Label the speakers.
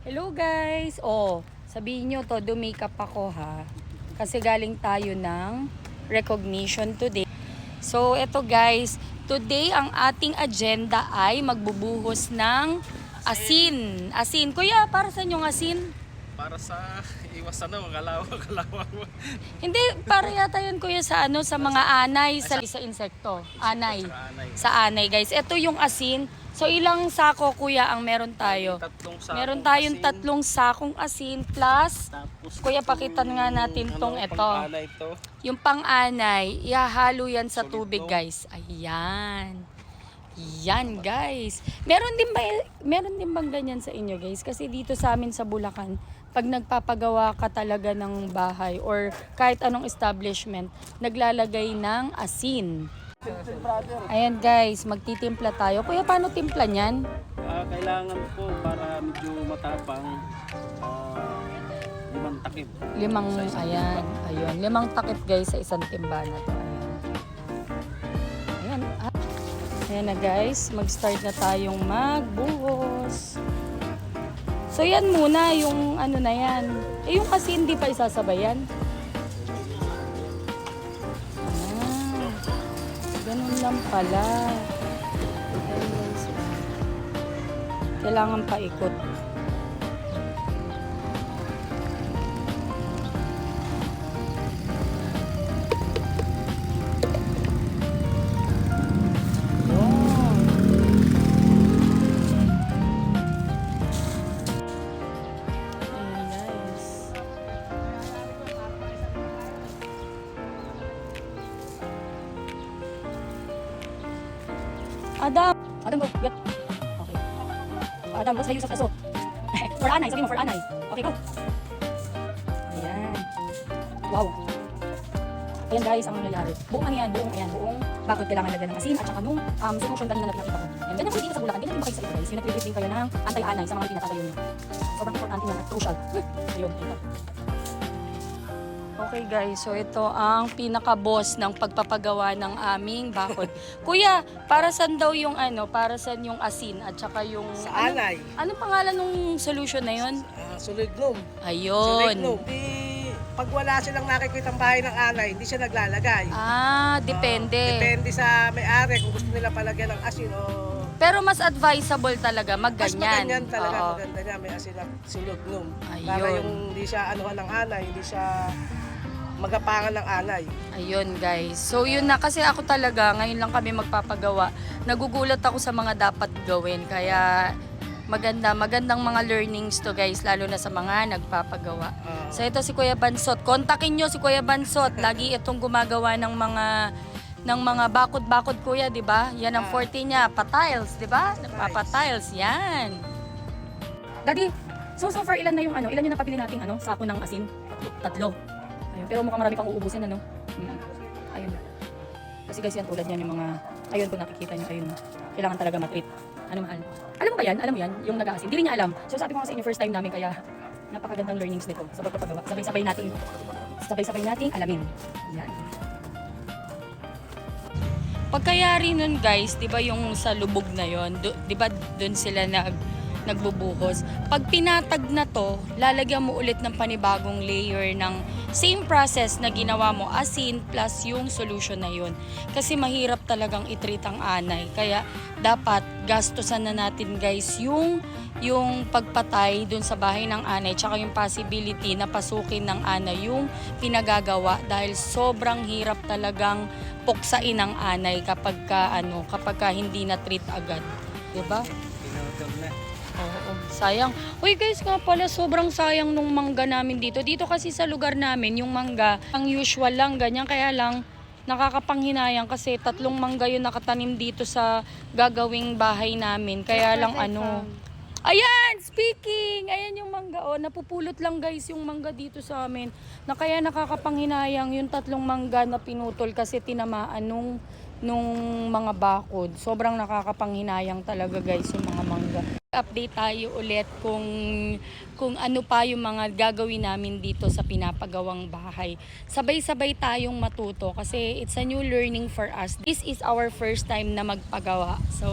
Speaker 1: Hello guys! Oh, sabihin nyo to, do-makeup ako ha. Kasi galing tayo ng recognition today. So, eto guys, today ang ating agenda ay magbubuhos ng asin. Asin. Kuya, para saan yung asin?
Speaker 2: Para sa iwas kalawang.
Speaker 1: Hindi, para yata yun kuya sa ano, sa mga anay, sa insekto. Anay. Sa anay guys. Ito yung asin. So ilang sako kuya ang meron tayo? Meron tayong tatlong sakong asin plus
Speaker 2: Tapos,
Speaker 1: kuya pakita nga natin tong ito.
Speaker 2: Pang-anay to.
Speaker 1: Yung pang-anay, ihahalo yan sa tubig guys. Ayan. Yan guys. Meron din bang ganyan sa inyo guys? Kasi dito sa amin sa Bulacan, pag nagpapagawa ka talaga ng bahay or kahit anong establishment, naglalagay ng asin. Ayan guys, magtitimpla tayo. Kuya, paano timpla niyan?
Speaker 2: Kailangan po para medyo matapang 5 takip.
Speaker 1: Ayan, ayun. 5 takip guys sa isang timba na to. Ayan. Ayan na guys, mag-start na tayong magbuhos. So yan muna, yung ano na yan. Yung kasi hindi pa isasabayan. Ganun lang pala. Ayan guys. Kailangan paikot. Adam, go. Get. Okay. Adam, what's the use of the soap? For anay, sabi mo for anay. Okay, go. Ayan. Wow. Ayan guys, ang nangyayari. Buong bakod kailangan lagyan ng asin at saka nung solution kanina na pinakita ko. Ayan, ganyan po dito sa Bulacan. Ganyan po kayo sa ito guys. Yung nag-release din kayo ng anti-anay sa mga pinatatayo nyo. Sobrang importante yan at crucial. Ayun, ito. Okay guys, so ito ang pinaka-boss ng pagpapagawa ng aming bakod. Kuya, para saan daw yung ano, para saan yung asin at saka yung...
Speaker 3: Sa anay.
Speaker 1: Anong pangalan ng solution na yun?
Speaker 3: Sulignum.
Speaker 1: Ayun.
Speaker 3: Sulignum. Pag wala silang nakikitang bahay ng anay, hindi siya naglalagay.
Speaker 1: Depende.
Speaker 3: Depende sa may-ari kung gusto nila palagyan ng asin o...
Speaker 1: Pero mas advisable talaga
Speaker 3: Mas
Speaker 1: magganyan.
Speaker 3: maganyan talaga,
Speaker 1: Oo.
Speaker 3: maganda niya, may asin at sulignum.
Speaker 1: Ayun.
Speaker 3: Para yung hindi siya anuhan ng anay, hindi siya magapangan ng anay.
Speaker 1: Ayun guys. So yun na, kasi ako talaga, ngayon lang kami magpapagawa. Nagugulat ako sa mga dapat gawin. Kaya magandang mga learnings to guys, lalo na sa mga nagpapagawa. So ito si Kuya Bansot. Kontakin nyo si Kuya Bansot. Lagi itong gumagawa ng mga bakod-bakod kuya, di ba? Yan ang forte niya, pa-tiles, di ba? Nagpapa-tiles, yan. Daddy, so far ilan na yung ano? Ilan yung napabili nating ano, sako ng asin? 3. Ayun, pero mukhang marami pang uubusin ano. Ayun. Kasi guys, yan tulad niyan yung mga ayun kung nakikita niyo ayun. Kailangan talaga ma-treat. Ano mahal? Alam mo ba yan? Alam mo yan? Yung nag-aasin. Hindi rin niya alam. So sabi ko nga sa inyo first time namin kaya napakagandang learnings nito sa pagpapagawa. Sabay-sabay nating alamin. Yan. Pagkayari nun guys, 'di ba yung sa lubog na 'yon, 'di ba doon sila nagbubuhos. Pag pinatag na 'to, lalagyan mo ulit ng panibagong layer ng same process na ginawa mo, asin plus yung solution na 'yon. Kasi mahirap talagang i-treat ang anay. Kaya dapat gastusan na natin guys yung pagpatay doon sa bahay ng anay tsaka yung possibility na pasukin ng anay yung pinagagawa dahil sobrang hirap talagang puksain ang anay kapag hindi na treat agad, 'di ba? Oo, sayang. Uy guys, nga pala sobrang sayang nung mangga namin dito. Dito kasi sa lugar namin, yung mangga ang usual lang ganyan, kaya lang nakakapanghinayang kasi 3 mangga yung nakatanim dito sa gagawing bahay namin. Kaya lang ayan, speaking! Ayan yung mangga. Napupulot lang guys yung mangga dito sa amin. Na kaya nakakapanghinayang yung 3 mangga na pinutol kasi tinamaan nung mga bakod. Sobrang nakakapanghinayang talaga guys yung mga mangga. Update tayo ulit kung ano pa yung mga gagawin namin dito sa pinapagawang bahay. Sabay-sabay tayong matuto kasi it's a new learning for us. This is our first time na magpagawa. So